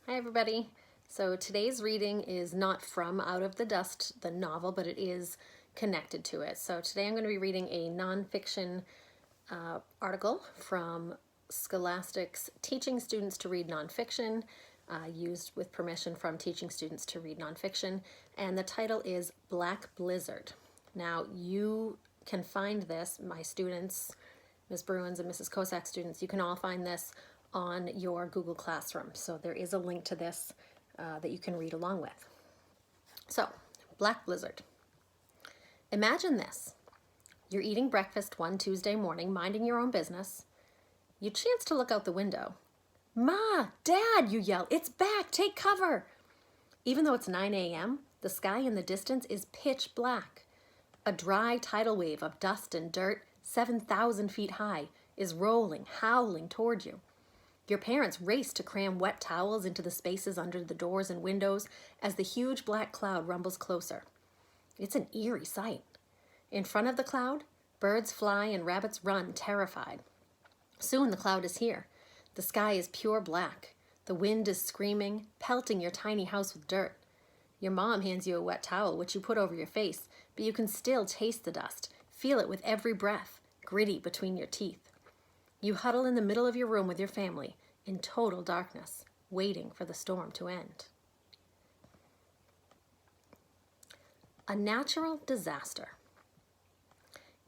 Hi everybody. So today's reading is not from Out of the Dust, the novel, but it is connected to it. So today I'm going to be reading a nonfiction article from Scholastic's Teaching Students to Read Nonfiction, used with permission from Teaching Students to Read Nonfiction, and the title is Black Blizzard. Now you can find this, my students, Ms. Bruins and Mrs. Kosak students, you can all find this on your Google Classroom. So there is a link to this that you can read along with. So, Black Blizzard. Imagine this. You're eating breakfast one Tuesday morning, minding your own business. You chance to look out the window. "Ma, Dad," you yell, "it's back, take cover." Even though it's 9 a.m., the sky in the distance is pitch black. A dry tidal wave of dust and dirt, 7,000 feet high, is rolling, howling toward you. Your parents race to cram wet towels into the spaces under the doors and windows as the huge black cloud rumbles closer. It's an eerie sight. In front of the cloud, birds fly and rabbits run, terrified. Soon the cloud is here. The sky is pure black. The wind is screaming, pelting your tiny house with dirt. Your mom hands you a wet towel, which you put over your face, but you can still taste the dust, feel it with every breath, gritty between your teeth. You huddle in the middle of your room with your family, in total darkness, waiting for the storm to end. A natural disaster.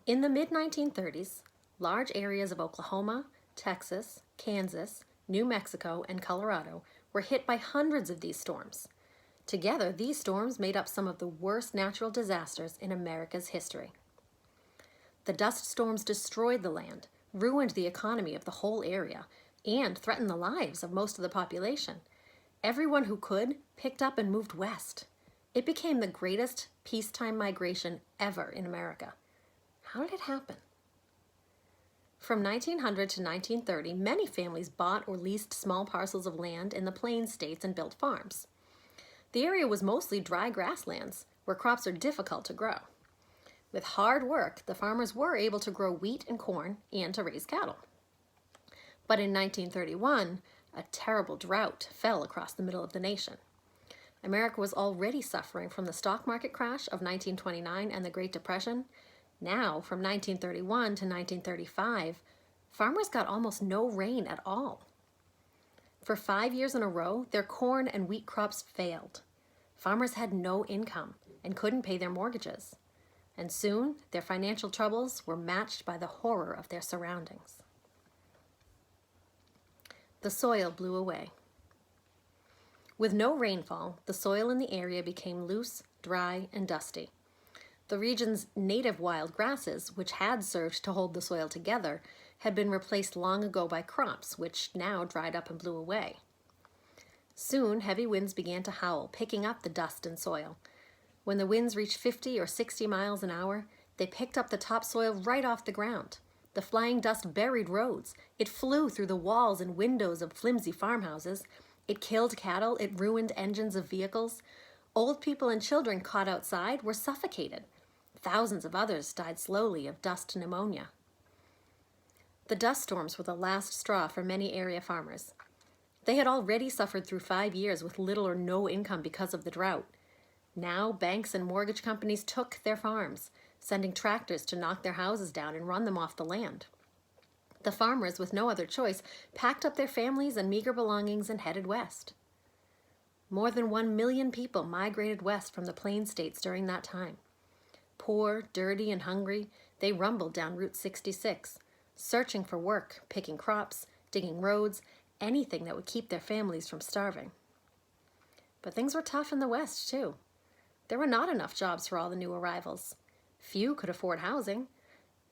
In the mid-1930s, large areas of Oklahoma, Texas, Kansas, New Mexico, and Colorado were hit by hundreds of these storms. Together, these storms made up some of the worst natural disasters in America's history. The dust storms destroyed the land, ruined the economy of the whole area, and threatened the lives of most of the population. Everyone who could picked up and moved west. It became the greatest peacetime migration ever in America. How did it happen? From 1900 to 1930, many families bought or leased small parcels of land in the Plains states and built farms. The area was mostly dry grasslands, where crops are difficult to grow. With hard work, the farmers were able to grow wheat and corn and to raise cattle. But in 1931, a terrible drought fell across the middle of the nation. America was already suffering from the stock market crash of 1929 and the Great Depression. Now, from 1931 to 1935, farmers got almost no rain at all. For 5 years in a row, their corn and wheat crops failed. Farmers had no income and couldn't pay their mortgages. And soon, their financial troubles were matched by the horror of their surroundings. The soil blew away. With no rainfall, the soil in the area became loose, dry, and dusty. The region's native wild grasses, which had served to hold the soil together, had been replaced long ago by crops, which now dried up and blew away. Soon, heavy winds began to howl, picking up the dust and soil. When the winds reached 50 or 60 miles an hour, they picked up the topsoil right off the ground. The flying dust buried roads. It flew through the walls and windows of flimsy farmhouses. It killed cattle. It ruined engines of vehicles. Old people and children caught outside were suffocated. Thousands of others died slowly of dust pneumonia. The dust storms were the last straw for many area farmers. They had already suffered through 5 years with little or no income because of the drought. Now, banks and mortgage companies took their farms, sending tractors to knock their houses down and run them off the land. The farmers, with no other choice, packed up their families and meager belongings and headed west. More than 1 million people migrated west from the Plains states during that time. Poor, dirty, and hungry, they rumbled down Route 66, searching for work, picking crops, digging roads, anything that would keep their families from starving. But things were tough in the West, too. There were not enough jobs for all the new arrivals. Few could afford housing.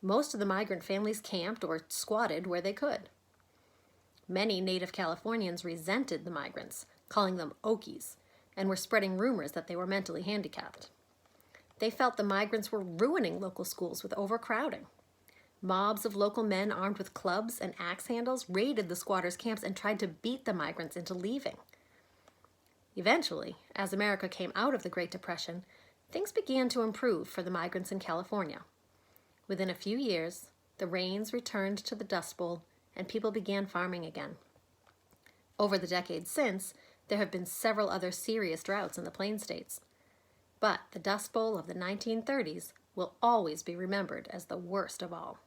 Most of the migrant families camped or squatted where they could. Many native Californians resented the migrants, calling them Okies, and were spreading rumors that they were mentally handicapped. They felt the migrants were ruining local schools with overcrowding. Mobs of local men armed with clubs and axe handles raided the squatters' camps and tried to beat the migrants into leaving. Eventually, as America came out of the Great Depression, things began to improve for the migrants in California. Within a few years, the rains returned to the Dust Bowl and people began farming again. Over the decades since, There have been several other serious droughts in the Plain States, but the Dust Bowl of the 1930s will always be remembered as the worst of all.